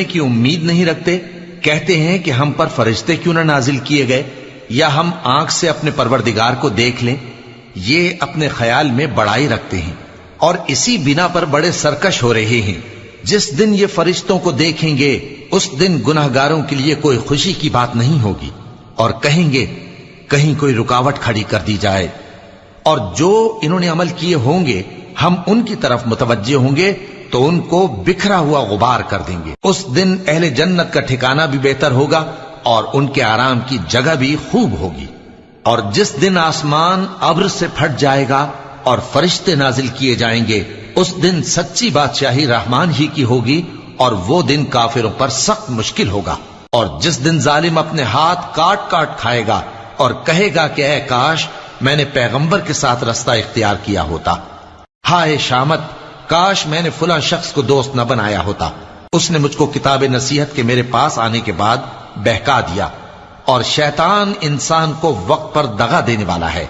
کی امید نہیں رکھتے؟ کہتے ہیں کہ ہم پر فرشتے کیوں نہ نازل کیے گئے، یا ہم آنکھ سے اپنے پروردگار کو دیکھ لیں۔ یہ اپنے خیال میں بڑائی رکھتے ہیں اور اسی بنا پر بڑے سرکش ہو رہے ہیں۔ جس دن یہ فرشتوں کو دیکھیں گے اس دن گناہگاروں کے لیے کوئی خوشی کی بات نہیں ہوگی، اور کہیں گے کہیں کوئی رکاوٹ کھڑی کر دی جائے، اور جو انہوں نے عمل کیے ہوں گے ہم ان کی طرف متوجہ ہوں گے تو ان کو بکھرا ہوا غبار کر دیں گے۔ اس دن اہل جنت کا ٹھکانہ بھی بہتر ہوگا اور ان کے آرام کی جگہ بھی خوب ہوگی۔ اور جس دن آسمان ابر سے پھٹ جائے گا اور فرشتے نازل کیے جائیں گے، اس دن سچی بادشاہی رحمان ہی کی ہوگی، اور وہ دن کافروں پر سخت مشکل ہوگا۔ اور جس دن ظالم اپنے ہاتھ کاٹ کاٹ کھائے گا اور کہے گا کہ اے کاش میں نے پیغمبر کے ساتھ رستہ اختیار کیا ہوتا، ہائے شامت کاش میں نے فلاں شخص کو دوست نہ بنایا ہوتا، اس نے مجھ کو کتاب نصیحت کے میرے پاس آنے کے بعد بہکا دیا۔ اور شیطان انسان کو وقت پر دغا دینے والا ہے،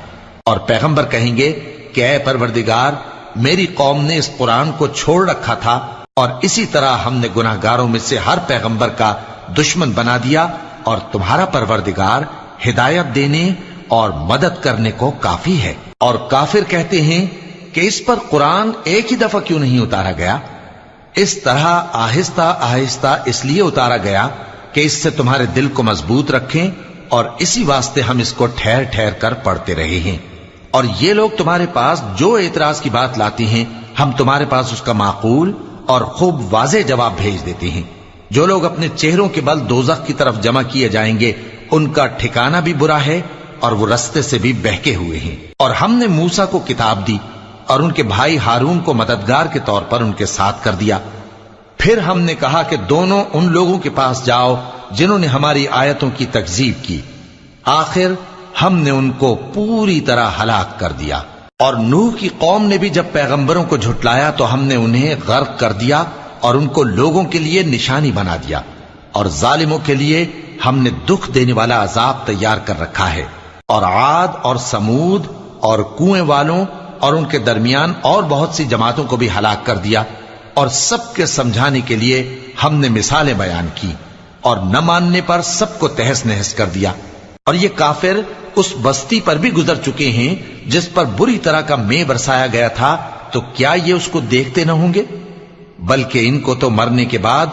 اور پیغمبر کہیں گے کہ اے پروردگار میری قوم نے اس قرآن کو چھوڑ رکھا تھا، اور اسی طرح ہم نے گناہگاروں میں سے ہر پیغمبر کا دشمن بنا دیا، اور تمہارا پروردگار ہدایت دینے اور مدد کرنے کو کافی ہے۔ اور کافر کہتے ہیں کہ اس پر قرآن ایک ہی دفعہ کیوں نہیں اتارا گیا؟ اس طرح آہستہ آہستہ اس لیے اتارا گیا کہ اس سے تمہارے دل کو مضبوط رکھیں، اور اسی واسطے ہم اس کو ٹھہر ٹھہر کر پڑھتے رہے ہیں۔ اور یہ لوگ تمہارے پاس جو اعتراض کی بات لاتی ہیں ہم تمہارے پاس اس کا معقول اور خوب واضح جواب بھیج دیتے ہیں۔ جو لوگ اپنے چہروں کے بل دوزخ کی طرف جمع کیے جائیں گے ان کا ٹھکانہ بھی برا ہے، اور وہ رستے سے بھی بہکے ہوئے ہیں۔ اور ہم نے موسیٰ کو کتاب دی اور ان کے بھائی ہارون کو مددگار کے طور پر ان کے ساتھ کر دیا۔ پھر ہم نے کہا کہ دونوں ان لوگوں کے پاس جاؤ جنہوں نے ہماری آیتوں کی تکذیب کی، آخر ہم نے ان کو پوری طرح ہلاک کر دیا۔ اور نوح کی قوم نے بھی جب پیغمبروں کو جھٹلایا تو ہم نے انہیں غرق کر دیا اور ان کو لوگوں کے لیے نشانی بنا دیا، اور ظالموں کے لیے ہم نے دکھ دینے والا عذاب تیار کر رکھا ہے۔ اور عاد اور سمود اور کنویں والوں اور ان کے درمیان اور بہت سی جماعتوں کو بھی ہلاک کر دیا، اور سب کے سمجھانے کے لیے ہم نے مثالیں بیان کی، اور نہ ماننے پر سب کو تہس نہس کر دیا۔ اور یہ کافر اس بستی پر بھی گزر چکے ہیں جس پر بری طرح کا مے برسایا گیا تھا، تو کیا یہ اس کو دیکھتے نہ ہوں گے؟ بلکہ ان کو تو مرنے کے بعد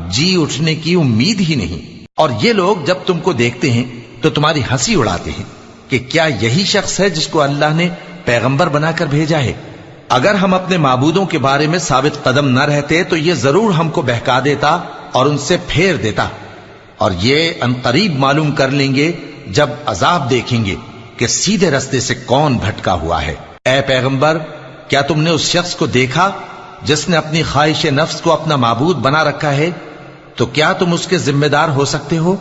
جی اٹھنے کی امید ہی نہیں۔ اور یہ لوگ جب تم کو دیکھتے ہیں تو تمہاری ہنسی اڑاتے ہیں کہ کیا یہی شخص ہے جس کو اللہ نے پیغمبر بنا کر بھیجا ہے؟ اگر ہم اپنے معبودوں کے بارے میں ثابت قدم نہ رہتے تو یہ ضرور ہم کو بہکا دیتا اور ان سے پھیر دیتا، اور یہ عنقریب معلوم کر لیں گے جب عذاب دیکھیں گے کہ سیدھے رستے سے کون بھٹکا ہوا ہے۔ اے پیغمبر کیا تم نے اس شخص کو دیکھا جس نے اپنی خواہش نفس کو اپنا معبود بنا رکھا ہے؟ تو کیا تم اس کے ذمہ دار ہو سکتے ہو؟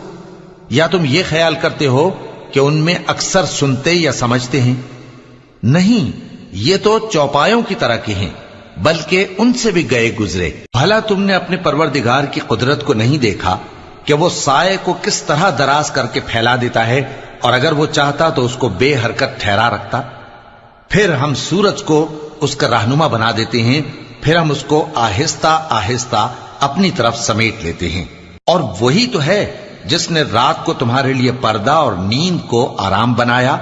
یا تم یہ خیال کرتے ہو کہ ان میں اکثر سنتے یا سمجھتے ہیں؟ نہیں، یہ تو چوپایوں کی طرح کے ہیں، بلکہ ان سے بھی گئے گزرے۔ بھلا تم نے اپنے پروردگار کی قدرت کو نہیں دیکھا کہ وہ سائے کو کس طرح دراز کر کے پھیلا دیتا ہے، اور اگر وہ چاہتا تو اس کو بے حرکت ٹھہرا رکھتا؟ پھر ہم سورج کو اس کا رہنما بنا دیتے ہیں، پھر ہم اس کو آہستہ آہستہ اپنی طرف سمیٹ لیتے ہیں۔ اور وہی تو ہے جس نے رات کو تمہارے لیے پردہ اور نیند کو آرام بنایا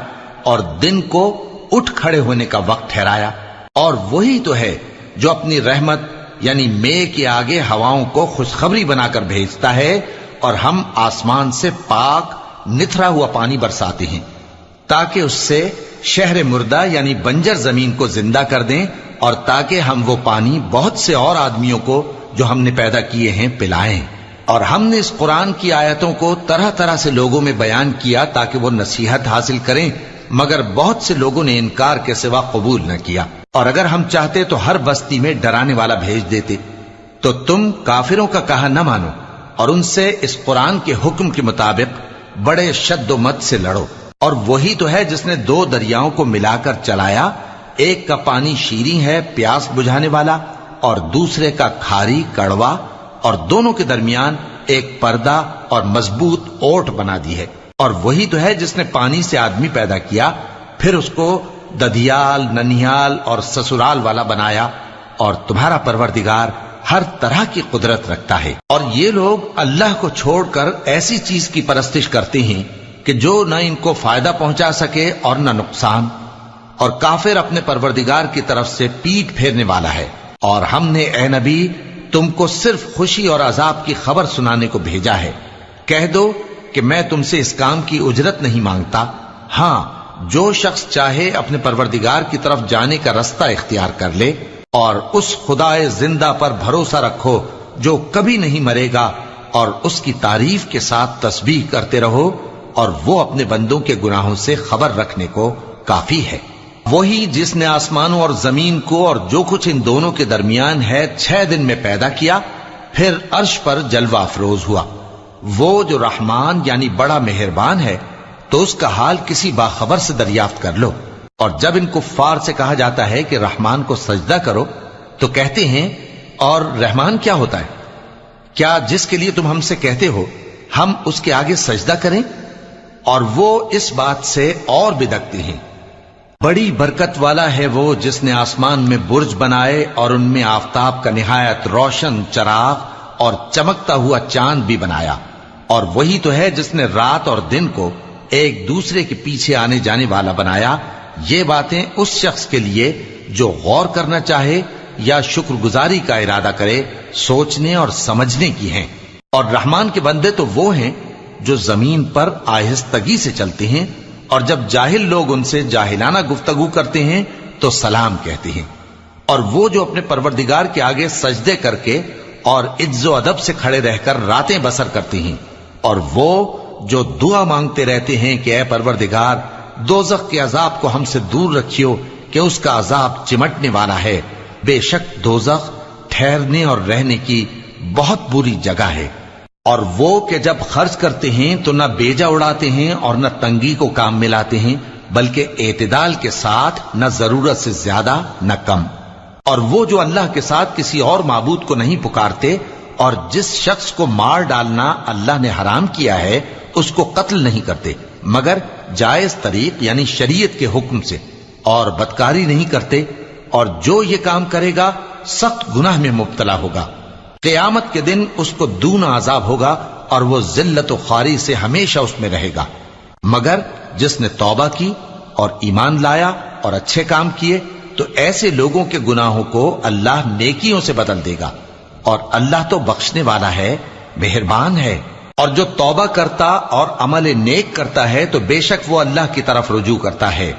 اور دن کو اٹھ کھڑے ہونے کا وقت ٹھہرایا۔ اور وہی تو ہے جو اپنی رحمت یعنی مے کے آگے ہواؤں کو خوشخبری بنا کر بھیجتا ہے، اور ہم آسمان سے پاک نتھرا ہوا پانی برساتے ہیں تاکہ اس سے شہر مردہ یعنی بنجر زمین کو زندہ کر دیں، اور تاکہ ہم وہ پانی بہت سے اور آدمیوں کو جو ہم نے پیدا کیے ہیں پلائیں۔ اور ہم نے اس قرآن کی آیتوں کو طرح طرح سے لوگوں میں بیان کیا تاکہ وہ نصیحت حاصل کریں، مگر بہت سے لوگوں نے انکار کے سوا قبول نہ کیا۔ اور اگر ہم چاہتے تو ہر بستی میں ڈرانے والا بھیج دیتے، تو تم کافروں کا کہا نہ مانو اور ان سے اس قرآن کے حکم کے مطابق بڑے شد و مت سے لڑو۔ اور وہی تو ہے جس نے دو دریاؤں کو ملا کر چلایا، ایک کا پانی شیریں ہے پیاس بجھانے والا، اور دوسرے کا کھاری کڑوا، اور دونوں کے درمیان ایک پردہ اور مضبوط اوٹ بنا دی ہے۔ اور وہی تو ہے جس نے پانی سے آدمی پیدا کیا، پھر اس کو ددھیال، ننھیال اور سسرال والا بنایا، اور تمہارا پروردگار ہر طرح کی قدرت رکھتا ہے۔ اور یہ لوگ اللہ کو چھوڑ کر ایسی چیز کی پرستش کرتے ہیں کہ جو نہ ان کو فائدہ پہنچا سکے اور نہ نقصان، اور کافر اپنے پروردگار کی طرف سے پیٹ پھیرنے والا ہے۔ اور ہم نے اے نبی تم کو صرف خوشی اور عذاب کی خبر سنانے کو بھیجا ہے۔ کہہ دو کہ میں تم سے اس کام کی اجرت نہیں مانگتا، ہاں جو شخص چاہے اپنے پروردگار کی طرف جانے کا رستہ اختیار کر لے، اور اس خدائے زندہ پر بھروسہ رکھو جو کبھی نہیں مرے گا، اور اس کی تعریف کے ساتھ تسبیح کرتے رہو، اور وہ اپنے بندوں کے گناہوں سے خبر رکھنے کو کافی ہے۔ وہی جس نے آسمانوں اور زمین کو اور جو کچھ ان دونوں کے درمیان ہے 6 دن میں پیدا کیا، پھر عرش پر جلوہ افروز ہوا۔ وہ جو رحمان یعنی بڑا مہربان ہے، تو اس کا حال کسی باخبر سے دریافت کر لو۔ اور جب ان کفار سے کہا جاتا ہے کہ رحمان کو سجدہ کرو، تو کہتے ہیں اور رحمان کیا ہوتا ہے؟ کیا جس کے لیے تم ہم سے کہتے ہو ہم اس کے آگے سجدہ کریں؟ اور وہ اس بات سے اور بدکتے ہیں۔ بڑی برکت والا ہے وہ جس نے آسمان میں برج بنائے اور ان میں آفتاب کا نہایت روشن چراغ اور چمکتا ہوا چاند بھی بنایا، اور وہی تو ہے جس نے رات اور دن کو ایک دوسرے کے پیچھے آنے جانے والا بنایا۔ یہ باتیں اس شخص کے لیے جو غور کرنا چاہے یا شکر گزاری کا ارادہ کرے سوچنے اور سمجھنے کی ہیں۔ اور رحمان کے بندے تو وہ ہیں جو زمین پر آہستگی سے چلتے ہیں، اور جب جاہل لوگ ان سے جاہلانہ گفتگو کرتے ہیں تو سلام کہتے ہیں۔ اور وہ جو اپنے پروردگار کے آگے سجدے کر کے اور عز و ادب سے کھڑے رہ کر راتیں بسر کرتے ہیں، اور وہ جو دعا مانگتے رہتے ہیں کہ اے پروردگار دوزخ کے عذاب کو ہم سے دور رکھیو کہ اس کا عذاب چمٹنے والا ہے، بے شک دوزخ ٹھہرنے اور رہنے کی بہت بری جگہ ہے۔ اور وہ کہ جب خرچ کرتے ہیں تو نہ بیجا اڑاتے ہیں اور نہ تنگی کو کام میں لاتے ہیں، بلکہ اعتدال کے ساتھ، نہ ضرورت سے زیادہ نہ کم۔ اور وہ جو اللہ کے ساتھ کسی اور معبود کو نہیں پکارتے، اور جس شخص کو مار ڈالنا اللہ نے حرام کیا ہے اس کو قتل نہیں کرتے مگر جائز طریق یعنی شریعت کے حکم سے، اور بدکاری نہیں کرتے، اور جو یہ کام کرے گا سخت گناہ میں مبتلا ہوگا۔ قیامت کے دن اس کو دونا عذاب ہوگا، اور وہ ذلت و خواری سے ہمیشہ اس میں رہے گا، مگر جس نے توبہ کی اور ایمان لایا اور اچھے کام کیے تو ایسے لوگوں کے گناہوں کو اللہ نیکیوں سے بدل دے گا، اور اللہ تو بخشنے والا ہے، مہربان ہے۔ اور جو توبہ کرتا اور عمل نیک کرتا ہے تو بے شک وہ اللہ کی طرف رجوع کرتا ہے۔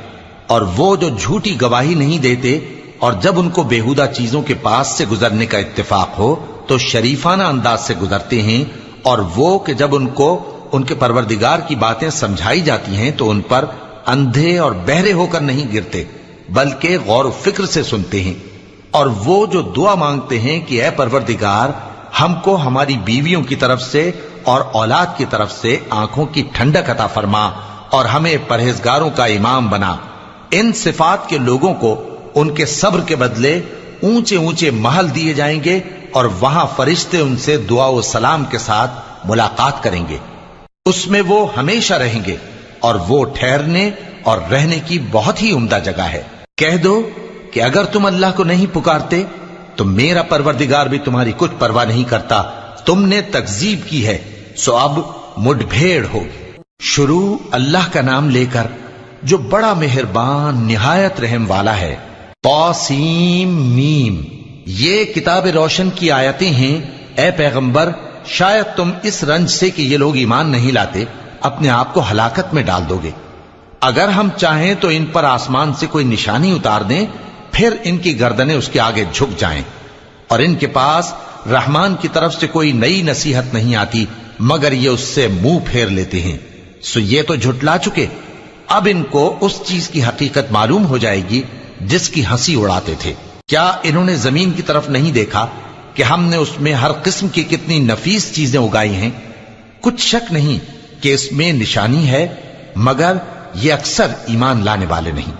اور وہ جو جھوٹی گواہی نہیں دیتے، اور جب ان کو بیہودہ چیزوں کے پاس سے گزرنے کا اتفاق ہو تو شریفانہ انداز سے گزرتے ہیں، اور وہ کہ جب ان کو ان کے پروردگار کی باتیں سمجھائی جاتی ہیں تو ان پر اندھے اور بہرے ہو کر نہیں گرتے بلکہ غور و فکر سے سنتے ہیں۔ اور وہ جو دعا مانگتے ہیں کہ اے پروردگار ہم کو ہماری بیویوں کی طرف سے اور اولاد کی طرف سے آنکھوں کی ٹھنڈک عطا فرما اور ہمیں پرہیزگاروں کا امام بنا، ان صفات کے لوگوں کو ان کے صبر کے بدلے اونچے اونچے محل دیے جائیں گے، اور وہاں فرشتے ان سے دعا و سلام کے ساتھ ملاقات کریں گے، اس میں وہ ہمیشہ رہیں گے، اور وہ ٹھہرنے اور رہنے کی بہت ہی عمدہ جگہ ہے۔ کہہ دو کہ اگر تم اللہ کو نہیں پکارتے تو میرا پروردگار بھی تمہاری کچھ پرواہ نہیں کرتا، تم نے تکذیب کی ہے سو اب مڈ بھیڑ ہوگی۔ شروع اللہ کا نام لے کر جو بڑا مہربان نہایت رحم والا ہے۔ طاسیم میم، یہ کتاب روشن کی آیتیں ہیں۔ اے پیغمبر شاید تم اس رنج سے کہ یہ لوگ ایمان نہیں لاتے اپنے آپ کو ہلاکت میں ڈال دو گے۔ اگر ہم چاہیں تو ان پر آسمان سے کوئی نشانی اتار دیں، پھر ان کی گردنیں اس کے آگے جھک جائیں، اور ان کے پاس رحمان کی طرف سے کوئی نئی نصیحت نہیں آتی مگر یہ اس سے منہ پھیر لیتے ہیں، سو یہ تو جھٹلا چکے۔ اب ان کو اس چیز کی حقیقت معلوم ہو جائے گی جس کی ہنسی اڑاتے تھے۔ کیا انہوں نے زمین کی طرف نہیں دیکھا کہ ہم نے اس میں ہر قسم کی کتنی نفیس چیزیں اگائی ہیں؟ کچھ شک نہیں کہ اس میں نشانی ہے، مگر یہ اکثر ایمان لانے والے نہیں۔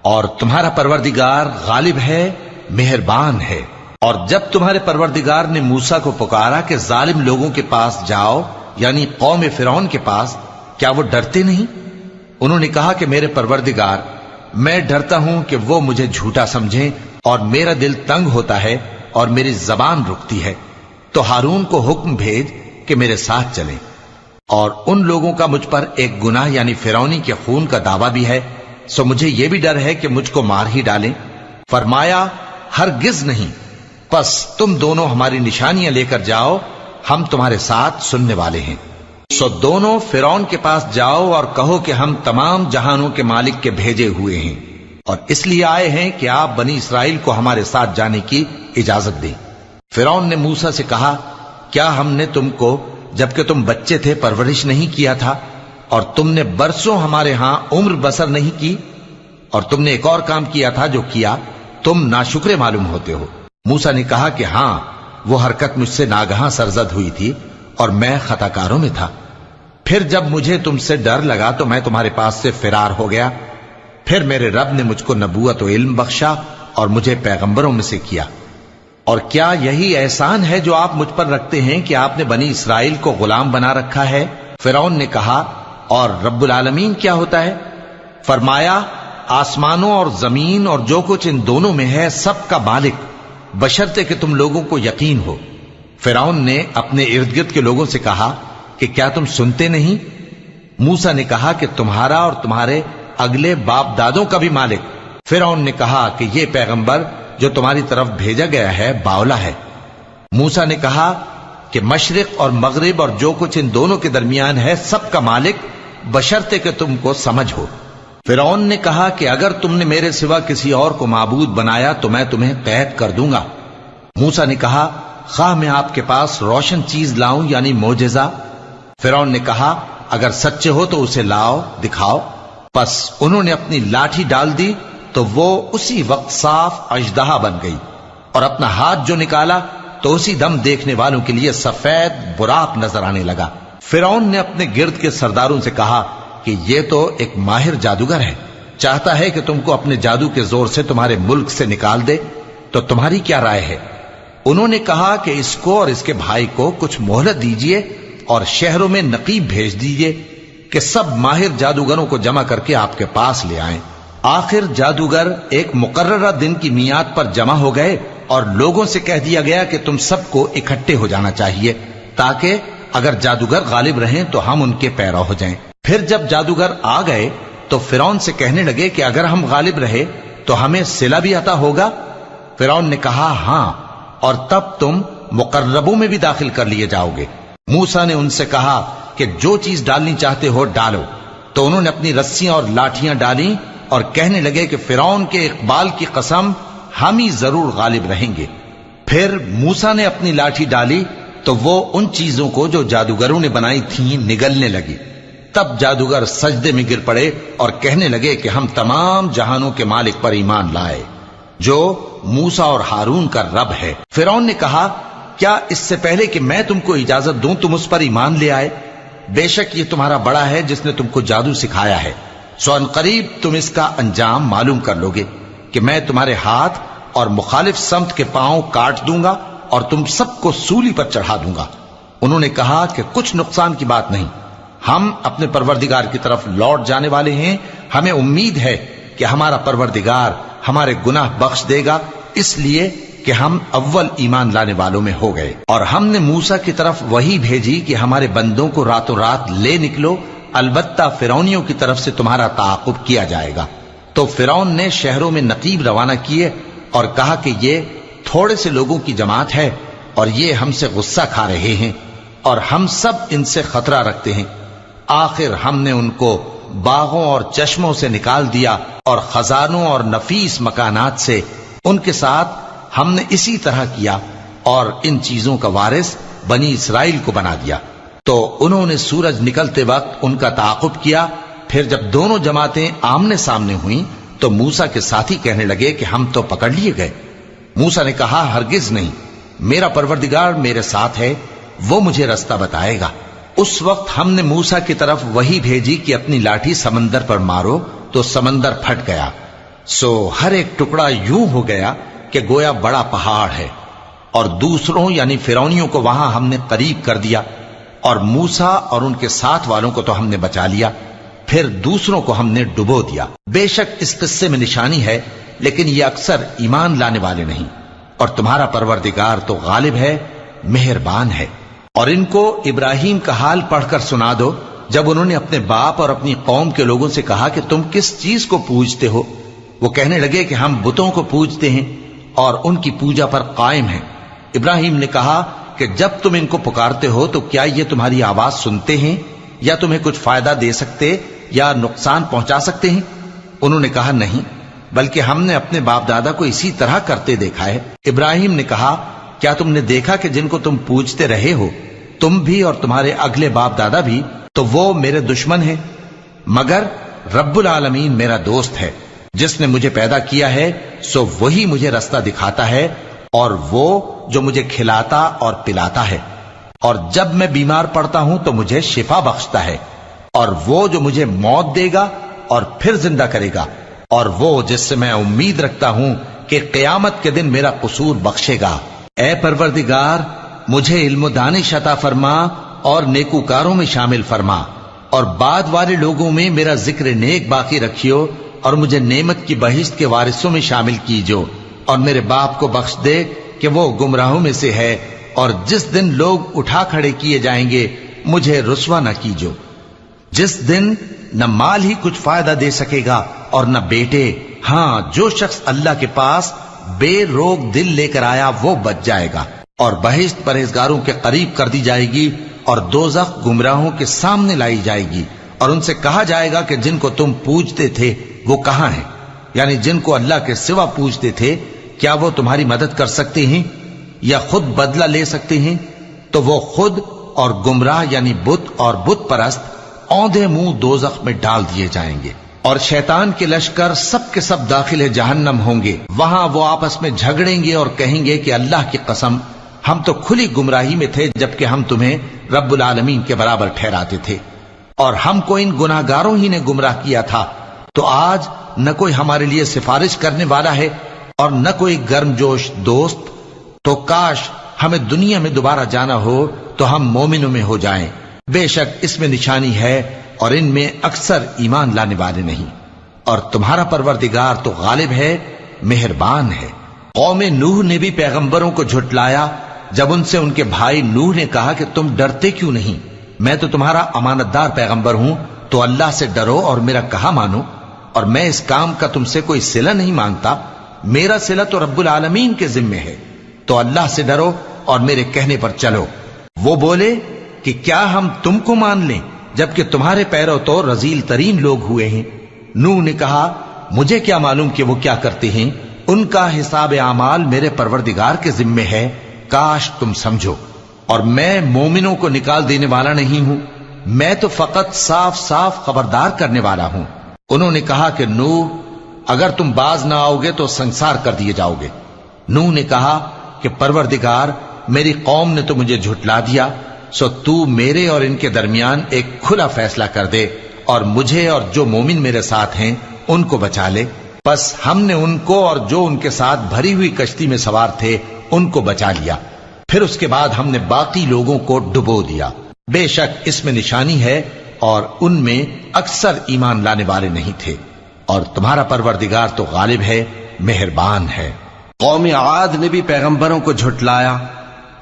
اور تمہارا پروردگار غالب ہے، مہربان ہے۔ اور جب تمہارے پروردگار نے موسیٰ کو پکارا کہ ظالم لوگوں کے پاس جاؤ، یعنی قوم فرعون کے پاس، کیا وہ ڈرتے نہیں؟ انہوں نے کہا کہ میرے پروردگار، میں ڈرتا ہوں کہ وہ مجھے جھوٹا سمجھیں، اور میرا دل تنگ ہوتا ہے اور میری زبان رکتی ہے، تو ہارون کو حکم بھیج کہ میرے ساتھ چلیں۔ اور ان لوگوں کا مجھ پر ایک گناہ یعنی فرعونی کے خون کا دعویٰ بھی ہے، سو مجھے یہ بھی ڈر ہے کہ مجھ کو مار ہی ڈالیں۔ فرمایا ہرگز نہیں، پس تم دونوں ہماری نشانیاں لے کر جاؤ، ہم تمہارے ساتھ سننے والے ہیں۔ سو دونوں فرعون کے پاس جاؤ اور کہو کہ ہم تمام جہانوں کے مالک کے بھیجے ہوئے ہیں، اور اس لیے آئے ہیں کہ آپ بنی اسرائیل کو ہمارے ساتھ جانے کی اجازت دیں۔ فرعون نے موسیٰ سے کہا، کیا ہم نے تم کو جبکہ تم بچے تھے پرورش نہیں کیا تھا، اور تم نے برسوں ہمارے ہاں عمر بسر نہیں کی؟ اور تم نے ایک اور کام کیا تھا جو کیا، تم ناشکرے معلوم ہوتے ہو۔ موسیٰ نے کہا کہ ہاں، وہ حرکت مجھ سے ناگہاں سرزد ہوئی تھی اور میں خطا کاروں میں تھا۔ پھر جب مجھے تم سے ڈر لگا تو میں تمہارے پاس سے فرار ہو گیا۔ پھر میرے رب نے مجھ کو نبوت و علم بخشا اور مجھے پیغمبروں میں سے کیا۔ اور کیا یہی احسان ہے جو آپ مجھ پر رکھتے ہیں کہ آپ نے بنی اسرائیل کو غلام بنا رکھا ہے؟ فرعون نے کہا، اور رب العالمین کیا ہوتا ہے؟ فرمایا، آسمانوں اور زمین اور جو کچھ ان دونوں میں ہے سب کا مالک، بشرطے کہ تم لوگوں کو یقین ہو۔ فرعون نے اپنے ارد گرد کے لوگوں سے کہا کہ کیا تم سنتے نہیں؟ موسیٰ نے کہا کہ تمہارا اور تمہارے اگلے باپ دادوں کا بھی مالک۔ فرعون نے کہا کہ یہ پیغمبر جو تمہاری طرف بھیجا گیا ہے باولا ہے۔ موسیٰ نے کہا کہ مشرق اور مغرب اور جو کچھ ان دونوں کے درمیان ہے سب کا مالک، بشرطے کہ تم کو سمجھ ہو۔ فرعون نے کہا کہ اگر تم نے میرے سوا کسی اور کو معبود بنایا تو میں تمہیں قید کر دوں گا۔ موسیٰ نے کہا، خواہ میں آپ کے پاس روشن چیز لاؤں یعنی معجزہ؟ فرعون نے کہا، اگر سچے ہو تو اسے لاؤ، دکھاؤ۔ پس انہوں نے اپنی لاٹھی ڈال دی تو وہ اسی وقت صاف اژدہا بن گئی، اور اپنا ہاتھ جو نکالا تو اسی دم دیکھنے والوں کے لیے سفید براق نظر آنے لگا۔ فرعون نے اپنے گرد کے سرداروں سے کہا کہ یہ تو ایک ماہر جادوگر ہے، چاہتا ہے کہ تم کو اپنے جادو کے زور سے تمہارے ملک سے نکال دے، تو تمہاری کیا رائے ہے؟ انہوں نے کہا کہ اس کو اور اس کے بھائی کو کچھ مہلت دیجئے اور شہروں میں نقیب بھیج دیجئے کہ سب ماہر جادوگروں کو جمع کر کے آپ کے پاس لے آئیں۔ آخر جادوگر ایک مقررہ دن کی میعاد پر جمع ہو گئے اور لوگوں سے کہہ دیا گیا کہ تم سب کو اکٹھے ہو جانا چاہیے، تاکہ اگر جادوگر غالب رہیں تو ہم ان کے پیرو ہو جائیں۔ پھر جب جادوگر آ گئے تو فرعون سے کہنے لگے کہ اگر ہم غالب رہے تو ہمیں صلہ بھی عطا ہوگا؟ فرعون نے کہا، ہاں، اور تب تم مقربوں میں بھی داخل کر لیے جاؤ گے۔ موسیٰ نے ان سے کہا کہ جو چیز ڈالنی چاہتے ہو ڈالو، تو انہوں نے اپنی رسیاں اور لاٹھیاں ڈالیں اور کہنے لگے کہ فرعون کے اقبال کی قسم، ہم ہی ضرور غالب رہیں گے۔ پھر موسیٰ نے اپنی لاٹھی ڈالی تو وہ ان چیزوں کو جو جادوگروں نے بنائی تھیں نگلنے لگی۔ تب جادوگر سجدے میں گر پڑے اور کہنے لگے کہ ہم تمام جہانوں کے مالک پر ایمان لائے، جو موسیٰ اور ہارون کا رب ہے۔ فرعون نے کہا، کیا اس سے پہلے کہ میں تم کو اجازت دوں تم اس پر ایمان لے آئے؟ بے شک یہ تمہارا بڑا ہے جس نے تم کو جادو سکھایا ہے، سو ان قریب تم اس کا انجام معلوم کر لوگے کہ میں تمہارے ہاتھ اور مخالف سمت کے پاؤں کاٹ دوں گا اور تم سب کو سولی پر چڑھا دوں گا۔ انہوں نے کہا کہ کچھ نقصان کی بات نہیں، ہم اپنے پروردگار کی طرف لوٹ جانے والے ہیں، ہمیں امید ہے کہ ہمارا پروردگار ہمارے گناہ بخش دے گا، اس لیے کہ ہم اول ایمان لانے والوں میں ہو گئے۔ اور ہم نے موسیٰ کی طرف وحی بھیجی کہ ہمارے بندوں کو راتوں رات لے نکلو، البتہ فرعونیوں کی طرف سے تمہارا تعاقب کیا جائے گا۔ تو فرعون نے شہروں میں نقیب روانہ کیے اور کہا کہ یہ تھوڑے سے لوگوں کی جماعت ہے اور یہ ہم سے غصہ کھا رہے ہیں اور ہم سب ان سے خطرہ رکھتے ہیں۔ آخر ہم نے ان کو باغوں اور چشموں سے نکال دیا اور خزانوں اور نفیس مکانات سے، ان کے ساتھ ہم نے اسی طرح کیا اور ان چیزوں کا وارث بنی اسرائیل کو بنا دیا۔ تو انہوں نے سورج نکلتے وقت ان کا تعاقب کیا۔ پھر جب دونوں جماعتیں آمنے سامنے ہوئیں تو موسیٰ کے ساتھی کہنے لگے کہ ہم تو پکڑ لیے گئے۔ موسیٰ نے کہا، ہرگز نہیں، میرا پروردگار میرے ساتھ ہے، وہ مجھے رستہ بتائے گا۔ اس وقت ہم نے موسیٰ کی طرف وحی بھیجی کہ اپنی لاٹھی سمندر پر مارو، تو سمندر پھٹ گیا، سو ہر ایک ٹکڑا یوں ہو گیا کہ گویا بڑا پہاڑ ہے، اور دوسروں یعنی فرعونیوں کو وہاں ہم نے قریب کر دیا، اور موسیٰ اور ان کے ساتھ والوں کو تو ہم نے بچا لیا، پھر دوسروں کو ہم نے ڈبو دیا۔ بے شک اس قصے میں نشانی ہے، لیکن یہ اکثر ایمان لانے والے نہیں۔ اور تمہارا پروردگار تو غالب ہے، مہربان ہے۔ اور ان کو ابراہیم کا حال پڑھ کر سنا دو جب انہوں نے اپنے باپ اور اپنی قوم کے لوگوں سے کہا کہ تم کس چیز کو پوجتے ہو؟ وہ کہنے لگے کہ ہم بتوں کو پوجتے ہیں اور ان کی پوجا پر قائم ہیں۔ ابراہیم نے کہا کہ جب تم ان کو پکارتے ہو تو کیا یہ تمہاری آواز سنتے ہیں یا تمہیں کچھ فائدہ دے سکتے یا نقصان پہنچا سکتے ہیں؟ انہوں نے کہا نہیں، بلکہ ہم نے اپنے باپ دادا کو اسی طرح کرتے دیکھا ہے۔ ابراہیم نے کہا کیا تم نے دیکھا کہ جن کو تم پوجتے رہے ہو تم بھی اور تمہارے اگلے باپ دادا بھی، تو وہ میرے دشمن ہیں، مگر رب العالمین میرا دوست ہے۔ جس نے مجھے پیدا کیا ہے سو وہی مجھے رستہ دکھاتا ہے، اور وہ جو مجھے کھلاتا اور پلاتا ہے، اور جب میں بیمار پڑتا ہوں تو مجھے شفا بخشتا ہے، اور وہ جو مجھے موت دے گا اور پھر زندہ کرے گا، اور وہ جس سے میں امید رکھتا ہوں کہ قیامت کے دن میرا قصور بخشے گا۔ اے پروردگار، مجھے علم و دانش عطا فرما اور نیکوکاروں میں شامل فرما، اور بعد والے لوگوں میں میرا ذکر نیک باقی رکھیو، اور مجھے نعمت کی بہشت کے وارثوں میں شامل کیجو، اور میرے باپ کو بخش دے کہ وہ گمراہوں میں سے ہے، اور جس دن لوگ اٹھا کھڑے کیے جائیں گے مجھے رسوا نہ کیجو، جس دن نہ مال ہی کچھ فائدہ دے سکے گا اور نہ بیٹے۔ ہاں، جو شخص اللہ کے پاس بے روک دل لے کر آیا وہ بچ جائے گا، اور بہشت پرہیزگاروں کے قریب کر دی جائے گی، اور دوزخ گمراہوں کے سامنے لائی جائے گی، اور ان سے کہا جائے گا کہ جن کو تم پوجتے تھے وہ کہاں ہیں؟ یعنی جن کو اللہ کے سوا پوجتے تھے، کیا وہ تمہاری مدد کر سکتے ہیں یا خود بدلہ لے سکتے ہیں؟ تو وہ خود اور گمراہ یعنی بت اور بت پرست اوندھے منہ دوزخ میں ڈال دیے جائیں گے، اور شیطان کے لشکر سب کے سب داخل جہنم ہوں گے۔ وہاں وہ آپس میں جھگڑیں گے اور کہیں گے کہ اللہ کی قسم، ہم تو کھلی گمراہی میں تھے جبکہ ہم تمہیں رب العالمین کے برابر ٹھہراتے تھے، اور ہم کو ان گناہگاروں ہی نے گمراہ کیا تھا، تو آج نہ کوئی ہمارے لیے سفارش کرنے والا ہے اور نہ کوئی گرم جوش دوست، تو کاش ہمیں دنیا میں دوبارہ جانا ہو تو ہم مومنوں میں ہو جائیں۔ بے شک اس میں نشانی ہے اور ان میں اکثر ایمان لانے والے نہیں، اور تمہارا پروردگار تو غالب ہے، مہربان ہے۔ قوم نوح نے بھی پیغمبروں کو جھٹلایا جب ان سے ان کے بھائی نوح نے کہا کہ تم ڈرتے کیوں نہیں؟ میں تو تمہارا امانت دار پیغمبر ہوں، تو اللہ سے ڈرو اور میرا کہا مانو، اور میں اس کام کا تم سے کوئی صلہ نہیں مانگتا، میرا صلہ تو رب العالمین کے ذمے ہے، تو اللہ سے ڈرو اور میرے کہنے پر چلو۔ وہ بولے کہ کیا ہم تم کو مان لیں جبکہ تمہارے پیرو تو رذیل ترین لوگ ہوئے ہیں؟ نوح نے کہا مجھے کیا معلوم کہ وہ کیا کرتے ہیں، ان کا حساب اعمال میرے پروردگار کے ذمے ہے، کاش تم سمجھو۔ اور میں مومنوں کو نکال دینے والا نہیں ہوں، میں تو فقط صاف صاف خبردار کرنے والا ہوں۔ انہوں نے کہا کہ نوح، اگر تم باز نہ آؤ گے تو سنسار کر دیے جاؤ گے۔ نوح نے کہا کہ پروردگار، میری قوم نے تو مجھے جھٹلا دیا، سو تو میرے اور ان کے درمیان ایک کھلا فیصلہ کر دے، اور مجھے اور جو مومن میرے ساتھ ہیں ان کو بچا لے۔ بس ہم نے ان کو اور جو ان کے ساتھ بھری ہوئی کشتی میں سوار تھے ان کو بچا لیا، پھر اس کے بعد ہم نے باقی لوگوں کو ڈبو دیا۔ بے شک اس میں نشانی ہے اور ان میں اکثر ایمان لانے والے نہیں تھے، اور تمہارا پروردگار تو غالب ہے، مہربان ہے۔ قوم عاد نے بھی پیغمبروں کو جھٹلایا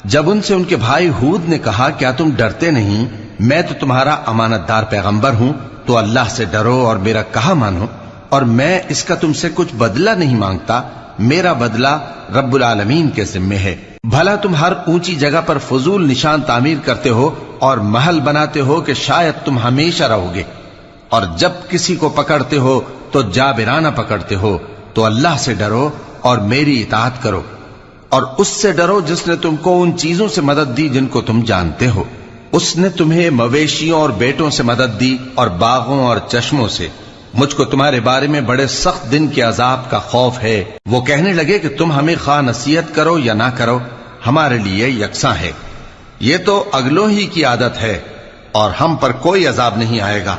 جب ان سے ان کے بھائی ہود نے کہا کیا تم ڈرتے نہیں؟ میں تو تمہارا امانت دار پیغمبر ہوں، تو اللہ سے ڈرو اور میرا کہا مانو، اور میں اس کا تم سے کچھ بدلہ نہیں مانگتا، میرا بدلہ رب العالمین کے ذمے ہے۔ بھلا تم ہر اونچی جگہ پر فضول نشان تعمیر کرتے ہو اور محل بناتے ہو کہ شاید تم ہمیشہ رہو گے، اور جب کسی کو پکڑتے ہو تو جابرانہ پکڑتے ہو، تو اللہ سے ڈرو اور میری اطاعت کرو، اور اس سے ڈرو جس نے تم کو ان چیزوں سے مدد دی جن کو تم جانتے ہو۔ اس نے تمہیں مویشیوں اور بیٹوں سے مدد دی اور باغوں اور چشموں سے۔ مجھ کو تمہارے بارے میں بڑے سخت دن کے عذاب کا خوف ہے۔ وہ کہنے لگے کہ تم ہمیں خواہ نصیحت کرو یا نہ کرو، ہمارے لیے یکساں ہے، یہ تو اگلوں ہی کی عادت ہے، اور ہم پر کوئی عذاب نہیں آئے گا۔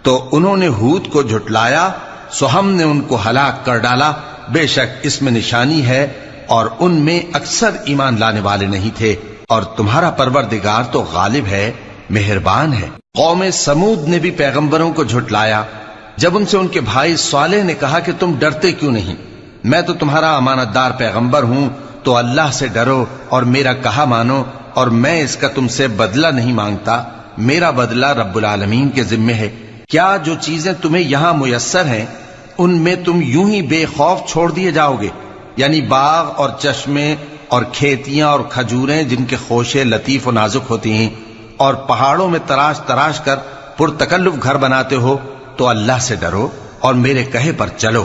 تو انہوں نے ہود کو جھٹلایا، سو ہم نے ان کو ہلاک کر ڈالا۔ بے شک اس میں نشانی ہے اور ان میں اکثر ایمان لانے والے نہیں تھے، اور تمہارا پروردگار تو غالب ہے، مہربان ہے۔ قوم سمود نے بھی پیغمبروں کو جھٹلایا جب ان سے ان کے بھائی صالح نے کہا کہ تم ڈرتے کیوں نہیں؟ میں تو تمہارا امانت دار پیغمبر ہوں، تو اللہ سے ڈرو اور میرا کہا مانو، اور میں اس کا تم سے بدلہ نہیں مانگتا، میرا بدلہ رب العالمین کے ذمے ہے۔ کیا جو چیزیں تمہیں یہاں میسر ہیں ان میں تم یوں ہی بے خوف چھوڑ دیے جاؤ گے؟ یعنی باغ اور چشمے اور کھیتیاں اور کھجوریں جن کے خوشے لطیف و نازک ہوتی ہیں، اور پہاڑوں میں تراش تراش کر پرتکلف گھر بناتے ہو، تو اللہ سے ڈرو اور میرے کہے پر چلو،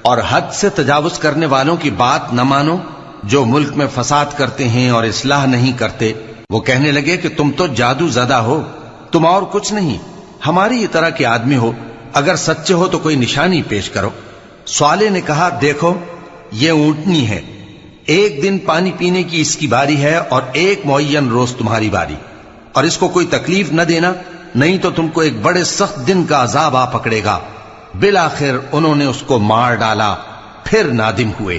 اور حد سے تجاوز کرنے والوں کی بات نہ مانو جو ملک میں فساد کرتے ہیں اور اصلاح نہیں کرتے۔ وہ کہنے لگے کہ تم تو جادو زدہ ہو، تم اور کچھ نہیں، ہماری ہی طرح کے آدمی ہو، اگر سچے ہو تو کوئی نشانی پیش کرو۔ صالح نے کہا دیکھو یہ اونٹنی ہے، ایک دن پانی پینے کی اس کی باری ہے اور ایک معین روز تمہاری باری، اور اس کو کوئی تکلیف نہ دینا، نہیں تو تم کو ایک بڑے سخت دن کا عذاب آ پکڑے گا۔ بالآخر انہوں نے اس کو مار ڈالا، پھر نادم ہوئے،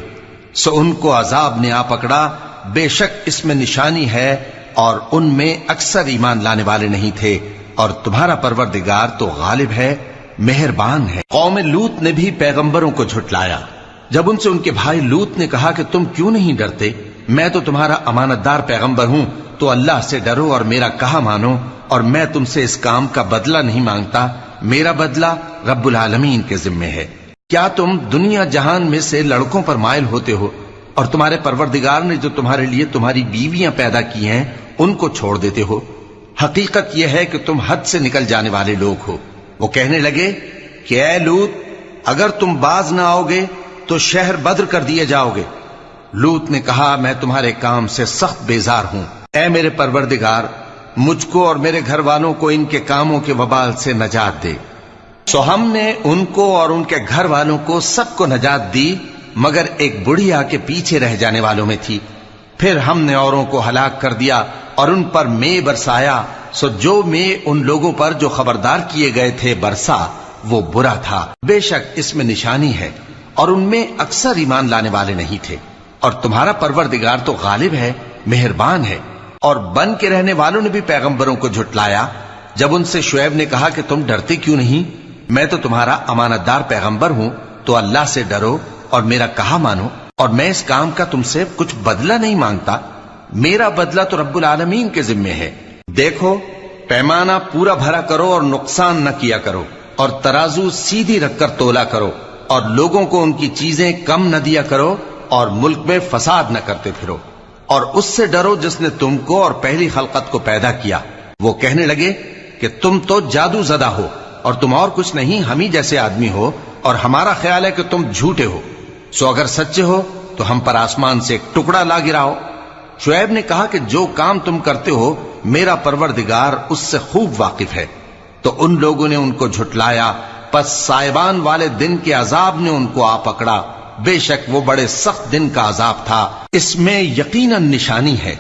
سو ان کو عذاب نے آ پکڑا، بے شک اس میں نشانی ہے اور ان میں اکثر ایمان لانے والے نہیں تھے، اور تمہارا پروردگار تو غالب ہے، مہربان ہے۔ قوم لوط نے بھی پیغمبروں کو جھٹلایا۔ جب ان سے ان کے بھائی لوط نے کہا کہ تم کیوں نہیں ڈرتے، میں تو تمہارا امانت دار پیغمبر ہوں، تو اللہ سے ڈرو اور میرا کہا مانو، اور میں تم سے اس کام کا بدلہ نہیں مانگتا، میرا بدلہ رب العالمین کے ذمے ہے۔ کیا تم دنیا جہان میں سے لڑکوں پر مائل ہوتے ہو، اور تمہارے پروردگار نے جو تمہارے لیے تمہاری بیویاں پیدا کی ہیں ان کو چھوڑ دیتے ہو؟ حقیقت یہ ہے کہ تم حد سے نکل جانے والے لوگ ہو۔ وہ کہنے لگے کہ اے لوط، اگر تم باز نہ آؤ گے تو شہر بدر کر دیے جاؤ گے۔ لوط نے کہا میں تمہارے کام سے سخت بیزار ہوں، اے میرے پروردگار مجھ کو اور میرے گھر والوں کو ان کے کاموں کے وبال سے نجات دے۔ سو ہم نے ان کو اور ان کے گھر والوں کو سب کو نجات دی، مگر ایک بڑھیا کے پیچھے رہ جانے والوں میں تھی۔ پھر ہم نے اوروں کو ہلاک کر دیا اور ان پر مے برسایا، سو جو مے ان لوگوں پر جو خبردار کیے گئے تھے برسا، وہ برا تھا۔ بے شک اس میں نشانی ہے، اور ان میں اکثر ایمان لانے والے نہیں تھے، اور تمہارا پروردگار تو غالب ہے، مہربان ہے۔ اور بن کے رہنے والوں نے بھی پیغمبروں کو جھٹلایا۔ جب ان سے شعیب نے کہا کہ تم ڈرتے کیوں نہیں، میں تو تمہارا امانت دار پیغمبر ہوں، تو اللہ سے ڈرو اور میرا کہا مانو، اور میں اس کام کا تم سے کچھ بدلہ نہیں مانگتا، میرا بدلہ تو رب العالمین کے ذمے ہے۔ دیکھو پیمانہ پورا بھرا کرو اور نقصان نہ کیا کرو، اور ترازو سیدھی رکھ کر تولا کرو، اور لوگوں کو ان کی چیزیں کم نہ دیا کرو، اور ملک میں فساد نہ کرتے پھرو، اور اس سے ڈرو جس نے تم کو اور پہلی خلقت کو پیدا کیا۔ وہ کہنے لگے کہ تم تو جادو زدہ ہو، اور تم اور کچھ نہیں، ہم ہی جیسے آدمی ہو، اور ہمارا خیال ہے کہ تم جھوٹے ہو، سو اگر سچے ہو تو ہم پر آسمان سے ایک ٹکڑا لا گراؤ۔ شعیب نے کہا کہ جو کام تم کرتے ہو میرا پروردگار اس سے خوب واقف ہے۔ تو ان لوگوں نے ان کو جھٹلایا، پس سائبان والے دن کے عذاب نے ان کو آ پکڑا، بے شک وہ بڑے سخت دن کا عذاب تھا، اس میں یقیناً نشانی ہے،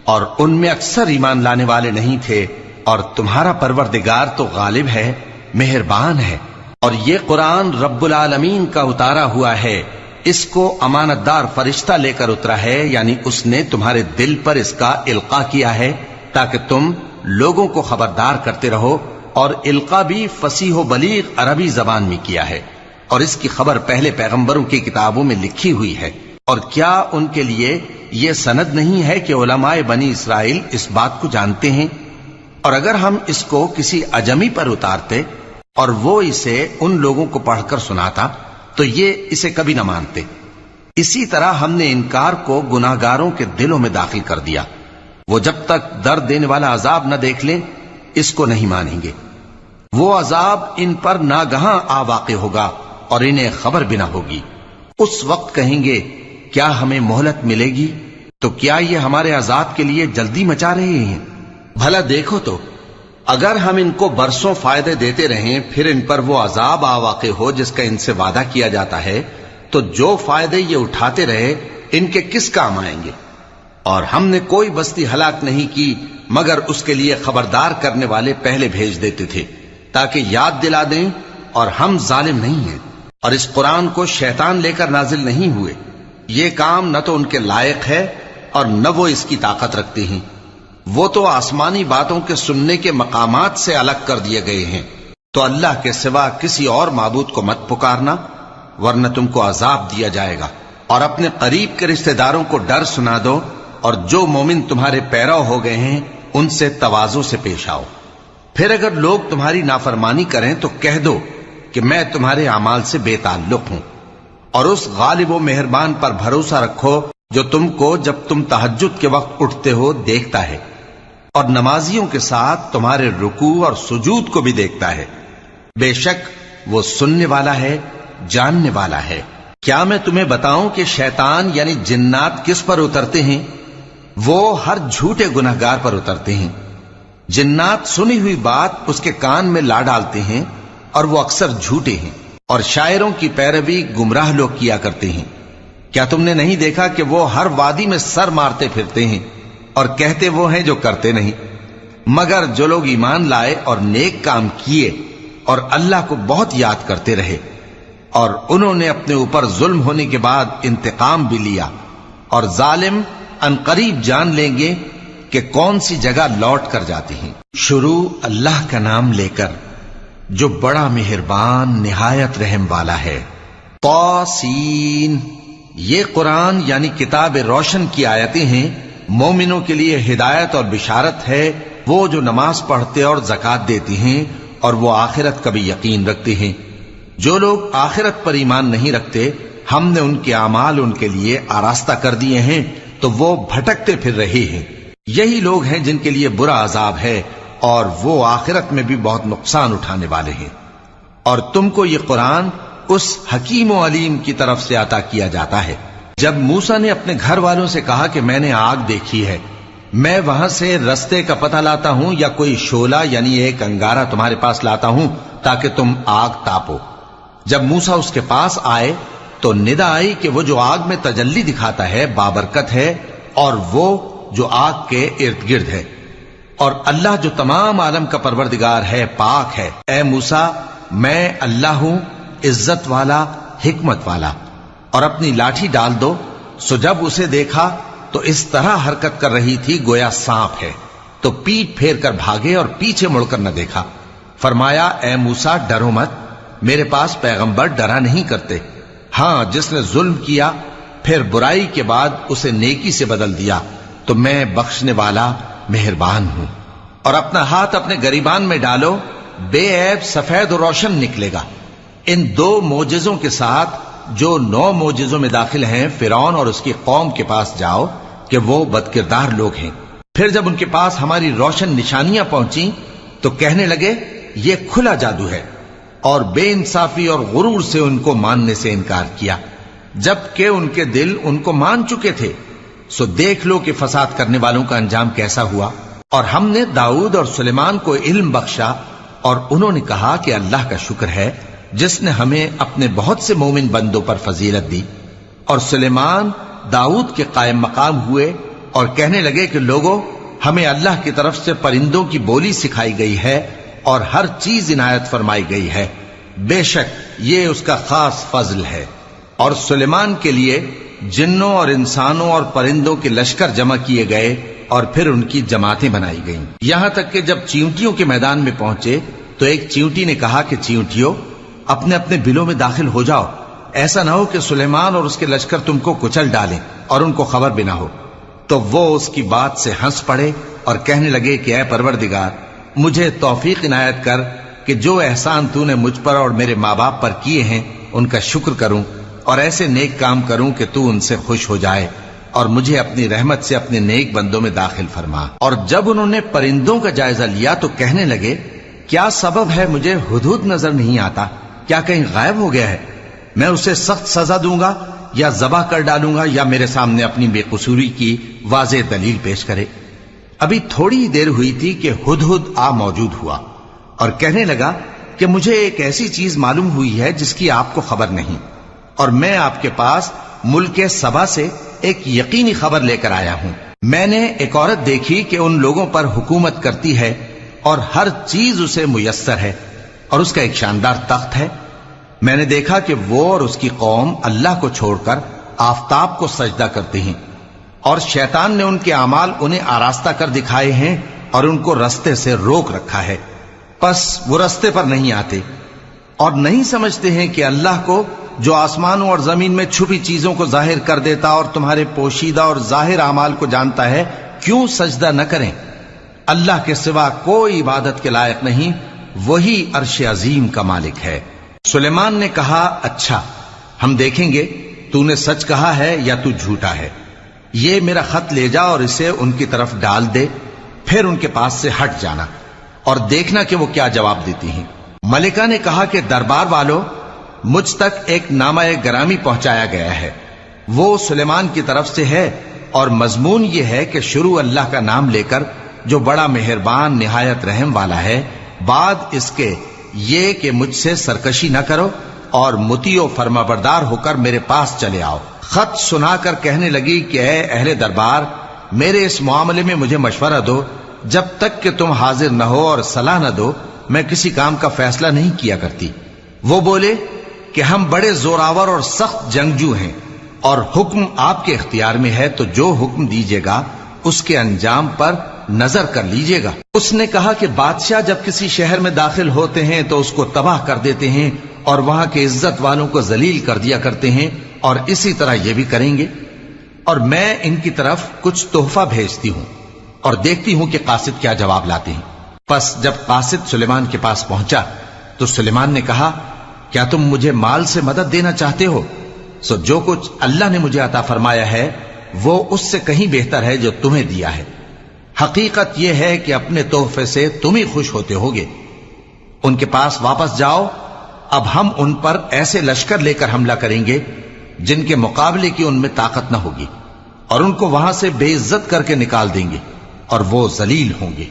اور ان میں اکثر ایمان لانے والے نہیں تھے، اور تمہارا پروردگار تو غالب ہے، مہربان ہے۔ اور یہ قرآن رب العالمین کا اتارا ہوا ہے، اس کو امانت دار فرشتہ لے کر اترا ہے، یعنی اس نے تمہارے دل پر اس کا القاء کیا ہے تاکہ تم لوگوں کو خبردار کرتے رہو، اور القاء بھی فصیح و بلیغ عربی زبان میں کیا ہے، اور اس کی خبر پہلے پیغمبروں کی کتابوں میں لکھی ہوئی ہے۔ اور کیا ان کے لیے یہ سند نہیں ہے کہ علماء بنی اسرائیل اس بات کو جانتے ہیں؟ اور اگر ہم اس کو کسی اجمی پر اتارتے اور وہ اسے ان لوگوں کو پڑھ کر سناتا تو یہ اسے کبھی نہ مانتے۔ اسی طرح ہم نے انکار کو گناہگاروں کے دلوں میں داخل کر دیا، وہ جب تک درد دینے والا عذاب نہ دیکھ لیں اس کو نہیں مانیں گے۔ وہ عذاب ان پر ناگہاں آ واقع ہوگا اور انہیں خبر بھی نہ ہوگی۔ اس وقت کہیں گے کیا ہمیں مہلت ملے گی؟ تو کیا یہ ہمارے عذاب کے لیے جلدی مچا رہے ہیں؟ بھلا دیکھو تو اگر ہم ان کو برسوں فائدے دیتے رہیں پھر ان پر وہ عذاب آ واقع ہو جس کا ان سے وعدہ کیا جاتا ہے، تو جو فائدے یہ اٹھاتے رہے ان کے کس کام آئیں گے؟ اور ہم نے کوئی بستی ہلاک نہیں کی مگر اس کے لیے خبردار کرنے والے پہلے بھیج دیتے تھے تاکہ یاد دلا دیں، اور ہم ظالم نہیں ہیں۔ اور اس قرآن کو شیطان لے کر نازل نہیں ہوئے، یہ کام نہ تو ان کے لائق ہے اور نہ وہ اس کی طاقت رکھتے ہیں، وہ تو آسمانی باتوں کے سننے کے مقامات سے الگ کر دیے گئے ہیں۔ تو اللہ کے سوا کسی اور معبود کو مت پکارنا ورنہ تم کو عذاب دیا جائے گا، اور اپنے قریب کے رشتہ داروں کو ڈر سنا دو، اور جو مومن تمہارے پیرو ہو گئے ہیں ان سے تواضع سے پیش آؤ۔ پھر اگر لوگ تمہاری نافرمانی کریں تو کہہ دو کہ میں تمہارے اعمال سے بے تعلق ہوں، اور اس غالب و مہربان پر بھروسہ رکھو جو تم کو جب تم تہجد کے وقت اٹھتے ہو دیکھتا ہے، اور نمازیوں کے ساتھ تمہارے رکوع اور سجود کو بھی دیکھتا ہے۔ بے شک وہ سننے والا ہے، جاننے والا ہے۔ کیا میں تمہیں بتاؤں کہ شیطان یعنی جنات کس پر اترتے ہیں؟ وہ ہر جھوٹے گنہگار پر اترتے ہیں۔ جنات سنی ہوئی بات اس کے کان میں لا ڈالتے ہیں، اور وہ اکثر جھوٹے ہیں، اور شاعروں کی پیروی گمراہ لوگ کیا کرتے ہیں۔ کیا تم نے نہیں دیکھا کہ وہ ہر وادی میں سر مارتے پھرتے ہیں، اور کہتے وہ ہیں جو کرتے نہیں؟ مگر جو لوگ ایمان لائے اور نیک کام کیے اور اللہ کو بہت یاد کرتے رہے، اور انہوں نے اپنے اوپر ظلم ہونے کے بعد انتقام بھی لیا، اور ظالم عنقریب جان لیں گے کہ کون سی جگہ لوٹ کر جاتے ہیں۔ شروع اللہ کا نام لے کر جو بڑا مہربان نہایت رحم والا ہے۔ طاسین، یہ قرآن یعنی کتاب روشن کی آیتیں ہیں، مومنوں کے لیے ہدایت اور بشارت ہے، وہ جو نماز پڑھتے اور زکوٰۃ دیتے ہیں اور وہ آخرت کا بھی یقین رکھتے ہیں۔ جو لوگ آخرت پر ایمان نہیں رکھتے، ہم نے ان کے اعمال ان کے لیے آراستہ کر دیے ہیں تو وہ بھٹکتے پھر رہے ہیں۔ یہی لوگ ہیں جن کے لیے برا عذاب ہے، اور وہ آخرت میں بھی بہت نقصان اٹھانے والے ہیں۔ اور تم کو یہ قرآن اس حکیم و علیم کی طرف سے عطا کیا جاتا ہے۔ جب موسیٰ نے اپنے گھر والوں سے کہا کہ میں نے آگ دیکھی ہے، میں وہاں سے رستے کا پتہ لاتا ہوں یا کوئی شعلہ یعنی ایک انگارہ تمہارے پاس لاتا ہوں تاکہ تم آگ تاپو۔ جب موسیٰ اس کے پاس آئے تو ندا آئی کہ وہ جو آگ میں تجلی دکھاتا ہے بابرکت ہے، اور وہ جو آگ کے ارد گرد ہے، اور اللہ جو تمام عالم کا پروردگار ہے پاک ہے۔ اے موسیٰ، میں اللہ ہوں، عزت والا، حکمت والا، اور اپنی لاٹھی ڈال دو۔ سو جب اسے دیکھا تو اس طرح حرکت کر رہی تھی گویا سانپ ہے، تو پیٹ پھیر کر بھاگے اور پیچھے مڑ کر نہ دیکھا۔ فرمایا، اے موسیٰ ڈرو مت، میرے پاس پیغمبر ڈرا نہیں کرتے۔ ہاں، جس نے ظلم کیا پھر برائی کے بعد اسے نیکی سے بدل دیا تو میں بخشنے والا مہربان ہوں۔ اور اپنا ہاتھ اپنے گریبان میں ڈالو، بے عیب سفید و روشن نکلے گا۔ ان 2 معجزوں کے ساتھ جو 9 معجزوں میں داخل ہیں فرعون اور اس کی قوم کے پاس جاؤ کہ وہ بدکردار لوگ ہیں۔ پھر جب ان کے پاس ہماری روشن نشانیاں پہنچیں تو کہنے لگے یہ کھلا جادو ہے، اور بے انصافی اور غرور سے ان کو ماننے سے انکار کیا، جبکہ ان کے دل ان کو مان چکے تھے۔ سو دیکھ لو کہ فساد کرنے والوں کا انجام کیسا ہوا۔ اور ہم نے داؤد اور سلیمان کو علم بخشا، اور انہوں نے کہا کہ اللہ کا شکر ہے جس نے ہمیں اپنے بہت سے مومن بندوں پر فضیلت دی۔ اور سلیمان داؤد کے قائم مقام ہوئے اور کہنے لگے کہ لوگوں، ہمیں اللہ کی طرف سے پرندوں کی بولی سکھائی گئی ہے اور ہر چیز عنایت فرمائی گئی ہے، بے شک یہ اس کا خاص فضل ہے۔ اور سلیمان کے لیے جنوں اور انسانوں اور پرندوں کے لشکر جمع کیے گئے اور پھر ان کی جماعتیں بنائی گئیں، یہاں تک کہ جب چیونٹیوں کے میدان میں پہنچے تو ایک چیونٹی نے کہا کہ چیونٹیوں، اپنے اپنے بلوں میں داخل ہو جاؤ، ایسا نہ ہو کہ سلیمان اور اس کے لشکر تم کو کچل ڈالیں اور ان کو خبر بھی نہ ہو۔ تو وہ اس کی بات سے ہنس پڑے اور کہنے لگے کہ اے پروردگار، مجھے توفیق عنایت کر کہ جو احسان تو نے مجھ پر اور میرے ماں باپ پر کیے ہیں ان کا شکر کروں، اور ایسے نیک کام کروں کہ تو ان سے خوش ہو جائے، اور مجھے اپنی رحمت سے اپنے نیک بندوں میں داخل فرما۔ اور جب انہوں نے پرندوں کا جائزہ لیا تو کہنے لگے کیا سبب ہے مجھے ہدہد نظر نہیں آتا؟ کیا کہیں غائب ہو گیا ہے؟ میں اسے سخت سزا دوں گا یا ذبح کر ڈالوں گا یا میرے سامنے اپنی بے قصوری کی واضح دلیل پیش کرے۔ ابھی تھوڑی دیر ہوئی تھی کہ ہدہد آ موجود ہوا اور کہنے لگا کہ مجھے ایک ایسی چیز معلوم ہوئی ہے جس کی آپ کو خبر نہیں، اور میں آپ کے پاس ملک سبا سے ایک یقینی خبر لے کر آیا ہوں۔ میں نے ایک عورت دیکھی کہ ان لوگوں پر حکومت کرتی ہے اور ہر چیز اسے میسر ہے، اور اس کا ایک شاندار تخت ہے۔ میں نے دیکھا کہ وہ اور اس کی قوم اللہ کو چھوڑ کر آفتاب کو سجدہ کرتے ہیں، اور شیطان نے ان کے اعمال انہیں آراستہ کر دکھائے ہیں اور ان کو رستے سے روک رکھا ہے، پس وہ رستے پر نہیں آتے اور نہیں سمجھتے ہیں کہ اللہ کو جو آسمانوں اور زمین میں چھپی چیزوں کو ظاہر کر دیتا اور تمہارے پوشیدہ اور ظاہر اعمال کو جانتا ہے، کیوں سجدہ نہ کریں؟ اللہ کے سوا کوئی عبادت کے لائق نہیں، وہی عرش عظیم کا مالک ہے۔ سلیمان نے کہا، اچھا ہم دیکھیں گے تو نے سچ کہا ہے یا تو جھوٹا ہے۔ یہ میرا خط لے جا اور اسے ان کی طرف ڈال دے، پھر ان کے پاس سے ہٹ جانا اور دیکھنا کہ وہ کیا جواب دیتی ہیں۔ ملکہ نے کہا کہ دربار والو، مجھ تک ایک نامہ گرامی پہنچایا گیا ہے، وہ سلیمان کی طرف سے ہے، اور مضمون یہ ہے کہ شروع اللہ کا نام لے کر جو بڑا مہربان نہایت رحم والا ہے، بعد اس کے یہ کہ مجھ سے سرکشی نہ کرو اور مطیع و فرما بردار ہو کر میرے پاس چلے آؤ۔ خط سنا کر کہنے لگی کہ اے اہل دربار، میرے اس معاملے میں مجھے مشورہ دو، جب تک کہ تم حاضر نہ ہو اور صلاح نہ دو میں کسی کام کا فیصلہ نہیں کیا کرتی۔ وہ بولے کہ ہم بڑے زوراور اور سخت جنگجو ہیں، اور حکم آپ کے اختیار میں ہے، تو جو حکم دیجیے گا اس کے انجام پر نظر کر لیجیے گا۔ اس نے کہا کہ بادشاہ جب کسی شہر میں داخل ہوتے ہیں تو اس کو تباہ کر دیتے ہیں اور وہاں کے عزت والوں کو ذلیل کر دیا کرتے ہیں، اور اسی طرح یہ بھی کریں گے، اور میں ان کی طرف کچھ تحفہ بھیجتی ہوں اور دیکھتی ہوں کہ قاصد کیا جواب لاتے ہیں۔ پس جب قاصد سلیمان کے پاس پہنچا تو سلیمان نے کہا، کیا تم مجھے مال سے مدد دینا چاہتے ہو؟ سو جو کچھ اللہ نے مجھے عطا فرمایا ہے وہ اس سے کہیں بہتر ہے جو تمہیں دیا ہے۔ حقیقت یہ ہے کہ اپنے تحفے سے تم ہی خوش ہوتے ہوگے۔ ان کے پاس واپس جاؤ، اب ہم ان پر ایسے لشکر لے کر حملہ کریں گے جن کے مقابلے کی ان میں طاقت نہ ہوگی، اور ان کو وہاں سے بے عزت کر کے نکال دیں گے اور وہ ذلیل ہوں گے۔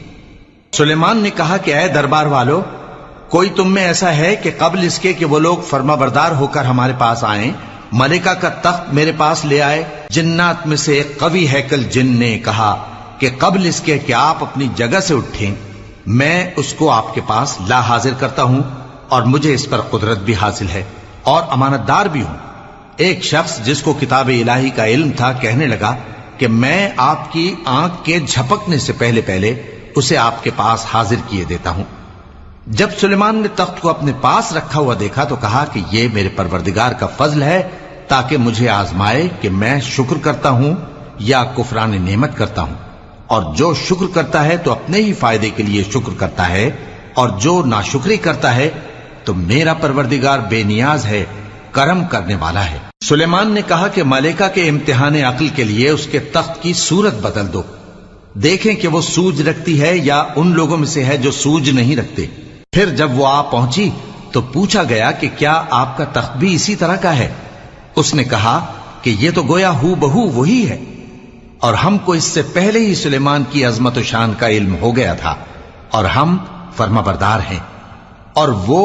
سلیمان نے کہا کہ اے دربار والو، کوئی تم میں ایسا ہے کہ قبل اس کے کہ وہ لوگ فرما بردار ہو کر ہمارے پاس آئیں، ملکہ کا تخت میرے پاس لے آئے؟ جنات میں سے ایک قوی ہیکل جن نے کہا کہ قبل اس کے کہ آپ اپنی جگہ سے اٹھیں میں اس کو آپ کے پاس لا حاضر کرتا ہوں، اور مجھے اس پر قدرت بھی حاصل ہے اور امانت دار بھی ہوں۔ ایک شخص جس کو کتاب الہی کا علم تھا کہنے لگا کہ میں آپ کی آنکھ کے جھپکنے سے پہلے پہلے اسے آپ کے پاس حاضر کیے دیتا ہوں۔ جب سلیمان نے تخت کو اپنے پاس رکھا ہوا دیکھا تو کہا کہ یہ میرے پروردگار کا فضل ہے تاکہ مجھے آزمائے کہ میں شکر کرتا ہوں یا کفران نعمت کرتا ہوں، اور جو شکر کرتا ہے تو اپنے ہی فائدے کے لیے شکر کرتا ہے، اور جو ناشکری کرتا ہے تو میرا پروردگار بے نیاز ہے، کرم کرنے والا ہے۔ سلیمان نے کہا کہ ملکہ کے امتحان عقل کے لیے اس کے تخت کی صورت بدل دو، دیکھیں کہ وہ سوج رکھتی ہے یا ان لوگوں میں سے ہے جو سوج نہیں رکھتے۔ پھر جب وہ آ پہنچی تو پوچھا گیا کہ کیا آپ کا تخت بھی اسی طرح کا ہے؟ اس نے کہا کہ یہ تو گویا ہو بہو وہی ہے، اور ہم کو اس سے پہلے ہی سلیمان کی عظمت و شان کا علم ہو گیا تھا، اور ہم فرما بردار ہیں۔ اور وہ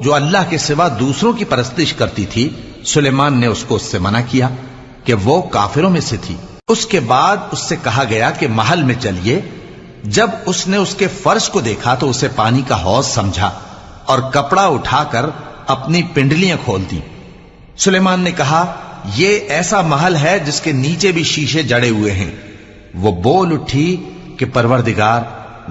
جو اللہ کے سوا دوسروں کی پرستش کرتی تھی، سلیمان نے اس کو اس سے منع کیا کہ وہ کافروں میں سے تھی۔ اس کے بعد اس سے کہا گیا کہ محل میں چلیے۔ جب اس نے اس کے فرش کو دیکھا تو اسے پانی کا حوض سمجھا اور کپڑا اٹھا کر اپنی پنڈلیاں کھول دی۔ سلیمان نے کہا، یہ ایسا محل ہے جس کے نیچے بھی شیشے جڑے ہوئے ہیں۔ وہ بول اٹھی کہ پروردگار،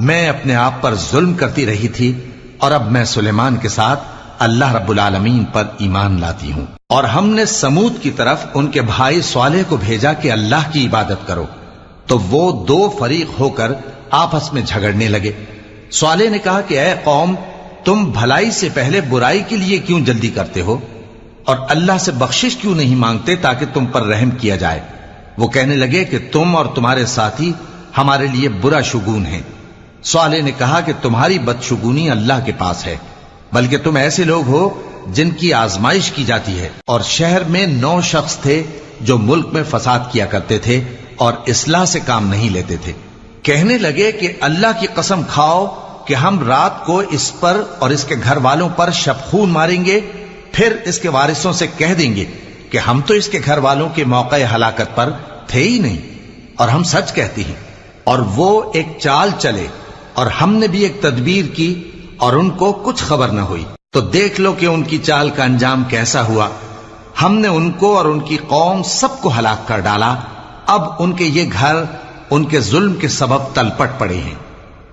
میں اپنے آپ پر ظلم کرتی رہی تھی، اور اب میں سلیمان کے ساتھ اللہ رب العالمین پر ایمان لاتی ہوں۔ اور ہم نے سمود کی طرف ان کے بھائی صالح کو بھیجا کہ اللہ کی عبادت کرو، تو وہ دو فریق ہو کر آپس میں جھگڑنے لگے۔ صالح نے کہا کہ اے قوم، تم بھلائی سے پہلے برائی کے لیے کیوں جلدی کرتے ہو، اور اللہ سے بخشش کیوں نہیں مانگتے تاکہ تم پر رحم کیا جائے؟ وہ کہنے لگے کہ تم اور تمہارے ساتھی ہمارے لیے برا شگون ہیں۔ صالح نے کہا کہ تمہاری بدشگونی اللہ کے پاس ہے، بلکہ تم ایسے لوگ ہو جن کی آزمائش کی جاتی ہے۔ اور شہر میں 9 شخص تھے جو ملک میں فساد کیا کرتے تھے اور اصلاح سے کام نہیں لیتے تھے۔ کہنے لگے کہ اللہ کی قسم کھاؤ کہ ہم رات کو اس پر اور اس کے گھر والوں پر شبخون ماریں گے، پھر اس کے وارثوں سے کہہ دیں گے کہ ہم تو اس کے گھر والوں کے موقع ہلاکت پر تھے ہی نہیں، اور ہم سچ کہتے ہیں۔ اور وہ ایک چال چلے، اور ہم نے بھی ایک تدبیر کی، اور ان کو کچھ خبر نہ ہوئی۔ تو دیکھ لو کہ ان کی چال کا انجام کیسا ہوا۔ ہم نے ان کو اور ان کی قوم سب کو ہلاک کر ڈالا۔ اب ان کے یہ گھر ان کے ظلم کے سبب تلپٹ پڑے ہیں۔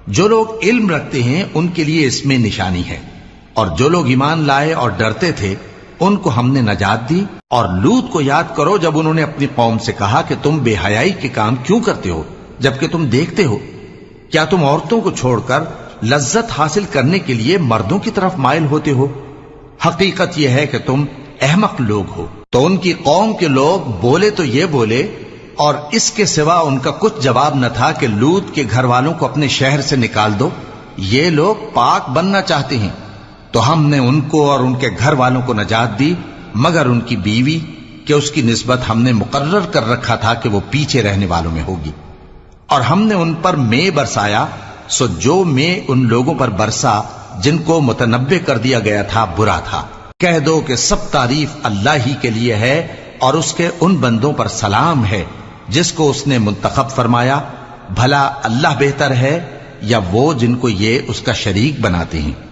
جو لوگ علم رکھتے ہیں ان کے لیے اس میں نشانی ہے، اور جو لوگ ایمان لائے اور ڈرتے تھے ان کو ہم نے نجات دی۔ اور لوط کو یاد کرو جب انہوں نے اپنی قوم سے کہا کہ تم بے حیائی کے کام کیوں کرتے ہو جبکہ تم دیکھتے ہو؟ کیا تم عورتوں کو چھوڑ کر لذت حاصل کرنے کے لیے مردوں کی طرف مائل ہوتے ہو؟ حقیقت یہ ہے کہ تم احمق لوگ ہو۔ تو ان کی قوم کے لوگ بولے تو یہ بولے، اور اس کے سوا ان کا کچھ جواب نہ تھا کہ لوط کے گھر والوں کو اپنے شہر سے نکال دو، یہ لوگ پاک بننا چاہتے ہیں۔ تو ہم نے ان کو اور ان کے گھر والوں کو نجات دی مگر ان کی بیوی کہ اس کی نسبت ہم نے مقرر کر رکھا تھا کہ وہ پیچھے رہنے والوں میں ہوگی۔ اور ہم نے ان پر مے برسایا، سو جو مے ان لوگوں پر برسا جن کو متنبع کر دیا گیا تھا برا تھا۔ کہہ دو کہ سب تعریف اللہ ہی کے لیے ہے اور اس کے ان بندوں پر سلام ہے جس کو اس نے منتخب فرمایا۔ بھلا اللہ بہتر ہے یا وہ جن کو یہ اس کا شریک بناتے ہیں؟